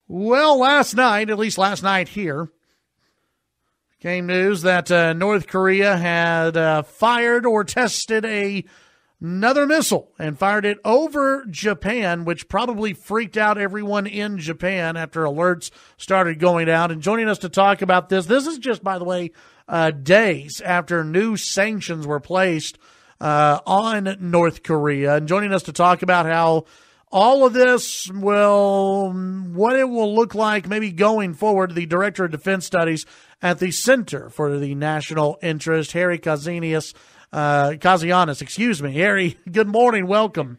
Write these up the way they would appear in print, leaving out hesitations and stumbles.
Well, last night, at least last night here, came news that North Korea had fired or tested another missile and fired it over Japan, which probably freaked out everyone in Japan after alerts started going out. And joining us to talk about this is just, by the way, days after new sanctions were placed on North Korea. And joining us to talk about how all of this what it will look like maybe going forward, the Director of Defense Studies at the Center for the National Interest, Harry Kazianis. Harry, good morning. Welcome.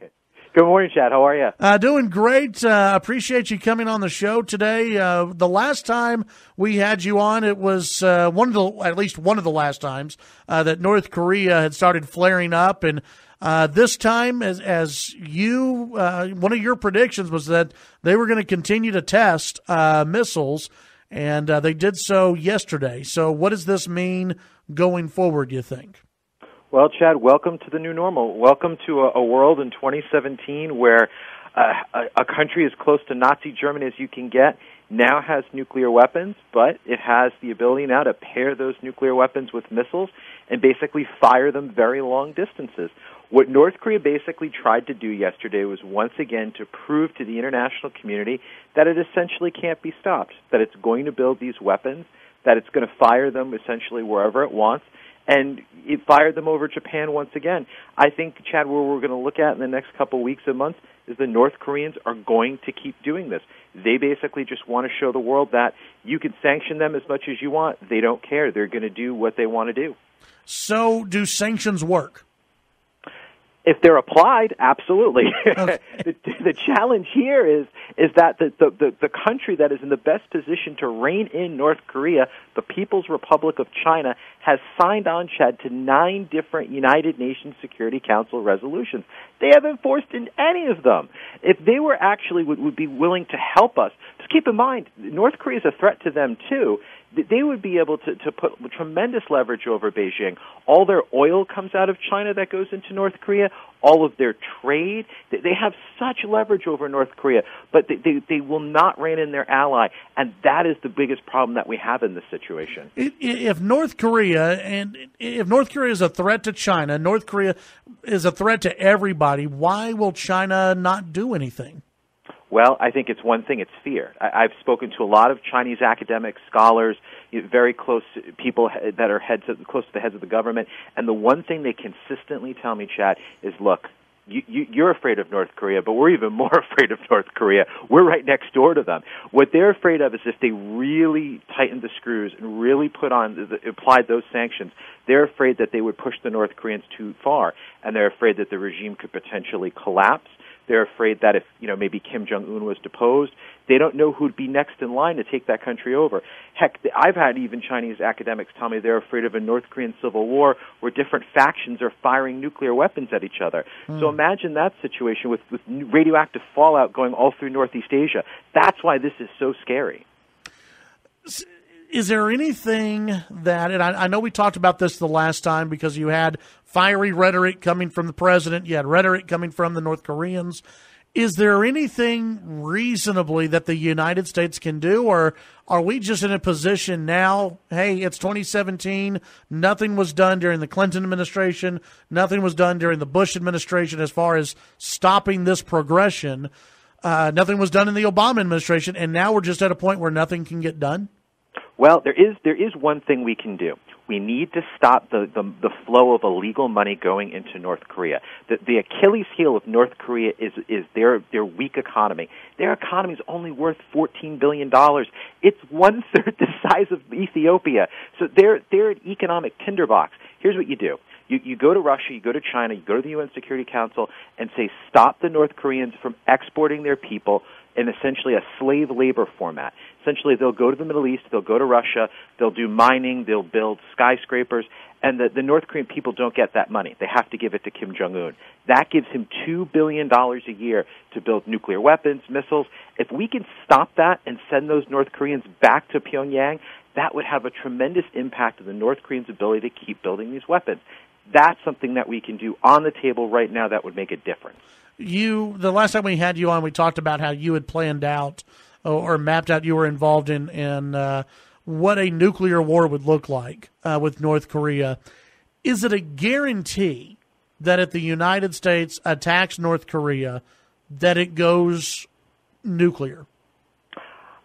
Good morning, Chad. How are you? Doing great. Appreciate you coming on the show today. The last time we had you on, it was at least one of the last times that North Korea had started flaring up, and this time, as you, one of your predictions was that they were going to continue to test missiles, and they did so yesterday. So what does this mean going forward, you think? Well, Chad, welcome to the new normal. Welcome to a world in 2017 where a country as close to Nazi Germany as you can get now has nuclear weapons, but it has the ability now to pair those nuclear weapons with missiles and basically fire them very long distances. What North Korea basically tried to do yesterday was once again to prove to the international community that it essentially can't be stopped, that it's going to build these weapons, that it's going to fire them essentially wherever it wants, and it fired them over Japan once again. I think, Chad, what we're going to look at in the next couple of weeks and months is the North Koreans are going to keep doing this. They basically just want to show the world that you can sanction them as much as you want. They don't care. They're going to do what they want to do. So do sanctions work? If they're applied, absolutely. Okay. The challenge here is that the country that is in the best position to rein in North Korea, the People's Republic of China, has signed on, Chad, to 9 different United Nations Security Council resolutions. They haven't enforced in any of them. If they were actually would be willing to help us, just keep in mind, North Korea is a threat to them too. They would be able to put tremendous leverage over Beijing. All their oil comes out of China that goes into North Korea, all of their trade. They have such leverage over North Korea, but they will not rein in their ally, and that is the biggest problem that we have in this situation. If North Korea is a threat to China, North Korea is a threat to everybody, why will China not do anything? Well, I think it's one thing, it's fear. I've spoken to a lot of Chinese academics, scholars, very close people that are close to the heads of the government, and the one thing they consistently tell me, Chad, is, look, you're afraid of North Korea, but we're even more afraid of North Korea. We're right next door to them. What they're afraid of is if they really tightened the screws and really applied those sanctions, they're afraid that they would push the North Koreans too far, and they're afraid that the regime could potentially collapse. They're afraid that if, maybe Kim Jong-un was deposed, they don't know who'd be next in line to take that country over. Heck, I've had even Chinese academics tell me they're afraid of a North Korean civil war where different factions are firing nuclear weapons at each other. So imagine that situation with radioactive fallout going all through Northeast Asia. That's why this is so scary. Is there anything that, and I know we talked about this the last time because you had fiery rhetoric coming from the president, you had rhetoric coming from the North Koreans. Is there anything reasonably that the United States can do, or are we just in a position now, hey, it's 2017, nothing was done during the Clinton administration, nothing was done during the Bush administration as far as stopping this progression, nothing was done in the Obama administration, and now we're just at a point where nothing can get done? Well, there is one thing we can do. We need to stop the flow of illegal money going into North Korea. The Achilles heel of North Korea is their weak economy. Their economy is only worth $14 billion. It's 1/3 the size of Ethiopia. So they're an economic tinderbox. Here's what you do. You go to Russia, you go to China, you go to the UN Security Council and say, stop the North Koreans from exporting their people in essentially a slave labor format. Essentially, they'll go to the Middle East, they'll go to Russia, they'll do mining, they'll build skyscrapers, and the North Korean people don't get that money. They have to give it to Kim Jong-un. That gives him $2 billion a year to build nuclear weapons, missiles. If we can stop that and send those North Koreans back to Pyongyang, that would have a tremendous impact on the North Koreans' ability to keep building these weapons. That's something that we can do on the table right now that would make a difference. The last time we had you on, we talked about how you had planned out or mapped out, you were involved in what a nuclear war would look like with North Korea. Is it a guarantee that if the United States attacks North Korea, that it goes nuclear?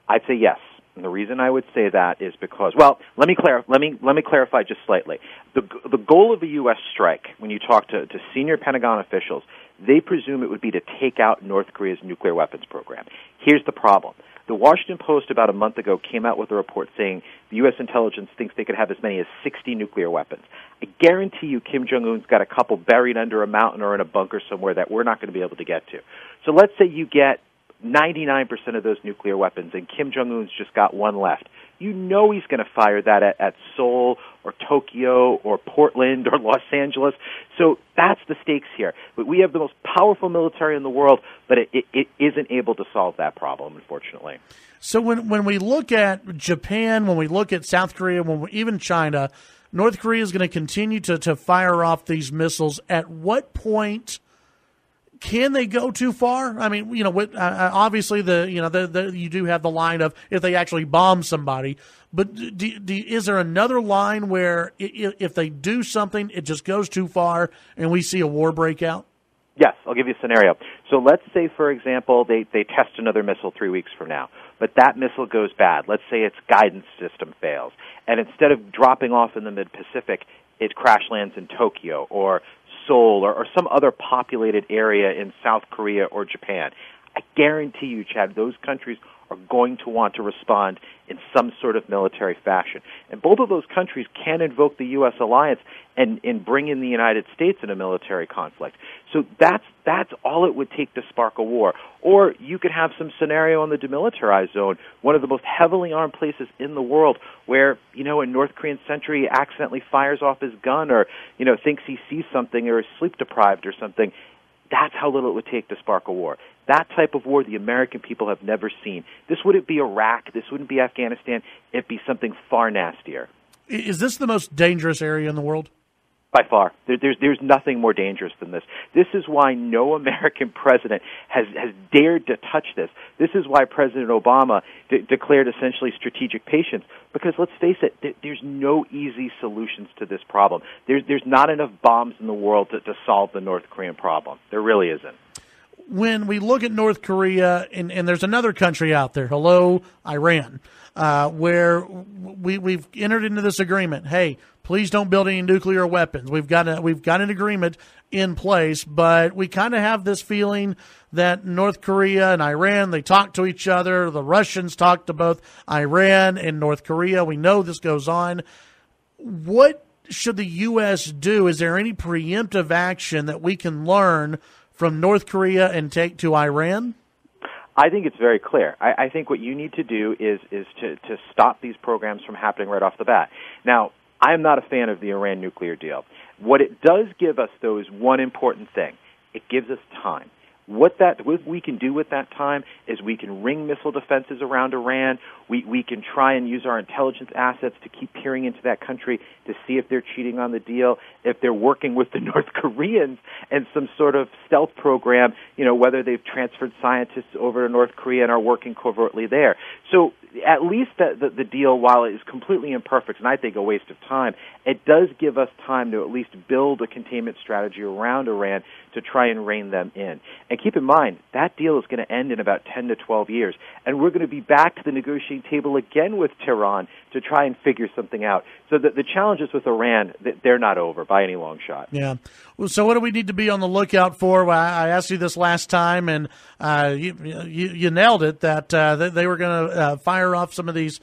I'd say yes. And the reason I would say that is because, well, let me clarify just slightly. The goal of a U.S. strike, when you talk to senior Pentagon officials, they presume it would be to take out North Korea's nuclear weapons program. Here's the problem. The Washington Post about a month ago came out with a report saying the U.S. intelligence thinks they could have as many as 60 nuclear weapons. I guarantee you Kim Jong-un's got a couple buried under a mountain or in a bunker somewhere that we're not going to be able to get to. So let's say you get 99% of those nuclear weapons, and Kim Jong-un's just got one left. You know he's going to fire that at Seoul or Tokyo or Portland or Los Angeles. So that's the stakes here. But we have the most powerful military in the world, but it isn't able to solve that problem, unfortunately. So when we look at Japan, when we look at South Korea, even China, North Korea is going to continue to fire off these missiles. At what point can they go too far? I mean, obviously you do have the line of if they actually bomb somebody, but is there another line where if they do something, it just goes too far and we see a war break out? Yes, I'll give you a scenario. So let's say, for example, they test another missile 3 weeks from now, but that missile goes bad. Let's say its guidance system fails, and instead of dropping off in the mid-Pacific, it crash lands in Tokyo or Seoul or some other populated area in South Korea or Japan. I guarantee you, Chad, those countries are going to want to respond in some sort of military fashion. And both of those countries can invoke the U.S. alliance and bring in the United States in a military conflict. So that's all it would take to spark a war. Or you could have some scenario in the demilitarized zone, one of the most heavily armed places in the world, where, a North Korean sentry accidentally fires off his gun or, thinks he sees something or is sleep deprived or something. That's how little it would take to spark a war. That type of war the American people have never seen. This wouldn't be Iraq. This wouldn't be Afghanistan. It'd be something far nastier. Is this the most dangerous area in the world? By far. There's nothing more dangerous than this. This is why no American president has dared to touch this. This is why President Obama declared essentially strategic patience. Because let's face it, there's no easy solutions to this problem. There's not enough bombs in the world to solve the North Korean problem. There really isn't. When we look at North Korea, and there's another country out there, Iran, where we've entered into this agreement. Hey, please don't build any nuclear weapons. We've got an agreement in place, but we kind of have this feeling that North Korea and Iran, they talk to each other. The Russians talk to both Iran and North Korea. We know this goes on. What should the U.S. do? Is there any preemptive action that we can learn from North Korea and take to Iran? I think it's very clear. I think what you need to do is to stop these programs from happening right off the bat. Now, I am not a fan of the Iran nuclear deal. What it does give us, though, is one important thing. It gives us time. What we can do with that time is we can ring missile defenses around Iran. We can try and use our intelligence assets to keep peering into that country to see if they're cheating on the deal, if they're working with the North Koreans and some sort of stealth program, whether they've transferred scientists over to North Korea and are working covertly there. So at least the deal, while it is completely imperfect and I think a waste of time, it does give us time to at least build a containment strategy around Iran to try and rein them in. And keep in mind, that deal is going to end in about 10 to 12 years, and we're going to be back to the negotiating table again with Tehran to try and figure something out. So the challenges with Iran, they're not over by any long shot. Yeah. Well, so what do we need to be on the lookout for? I asked you this last time, and you nailed it, that they were going to fire off some of these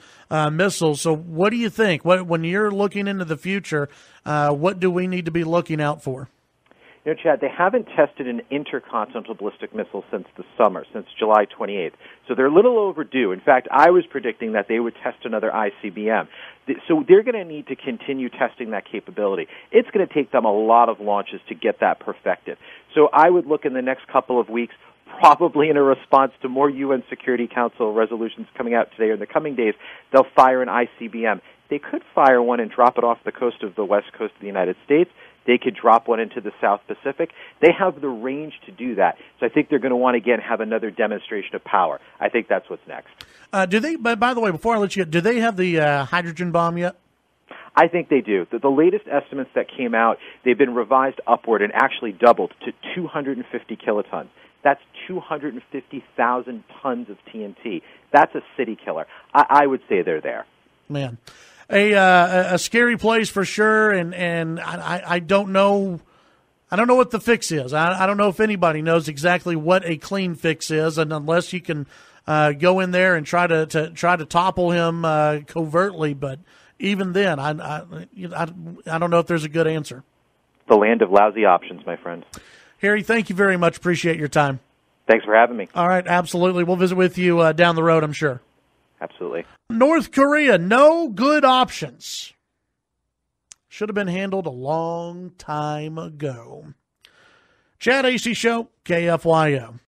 missiles. So what do you think? When you're looking into the future, what do we need to be looking out for? Chad, they haven't tested an intercontinental ballistic missile since the summer, since July 28th. So they're a little overdue. In fact, I was predicting that they would test another ICBM. So they're going to need to continue testing that capability. It's going to take them a lot of launches to get that perfected. So I would look in the next couple of weeks, probably in a response to more UN Security Council resolutions coming out today or in the coming days, they'll fire an ICBM. They could fire one and drop it off the coast of the west coast of the United States. They could drop one into the South Pacific. They have the range to do that. So I think they're going to want to, again, have another demonstration of power. I think that's what's next. Do they, by the way, before I let you go, do they have the hydrogen bomb yet? I think they do. The latest estimates that came out, they've been revised upward and actually doubled to 250 kilotons. That's 250,000 tons of TNT. That's a city killer. I would say they're there. Man, a scary place for sure, and I don't know. I don't know what the fix is. I don't know if anybody knows exactly what a clean fix is, and unless you can go in there and try to topple him covertly, but even then, I don't know if there's a good answer. The land of lousy options, my friend. Harry, thank you very much. Appreciate your time. Thanks for having me. All right, absolutely. We'll visit with you down the road, I'm sure. Absolutely. North Korea, no good options. Should have been handled a long time ago. Chad Hasty Show, KFYO.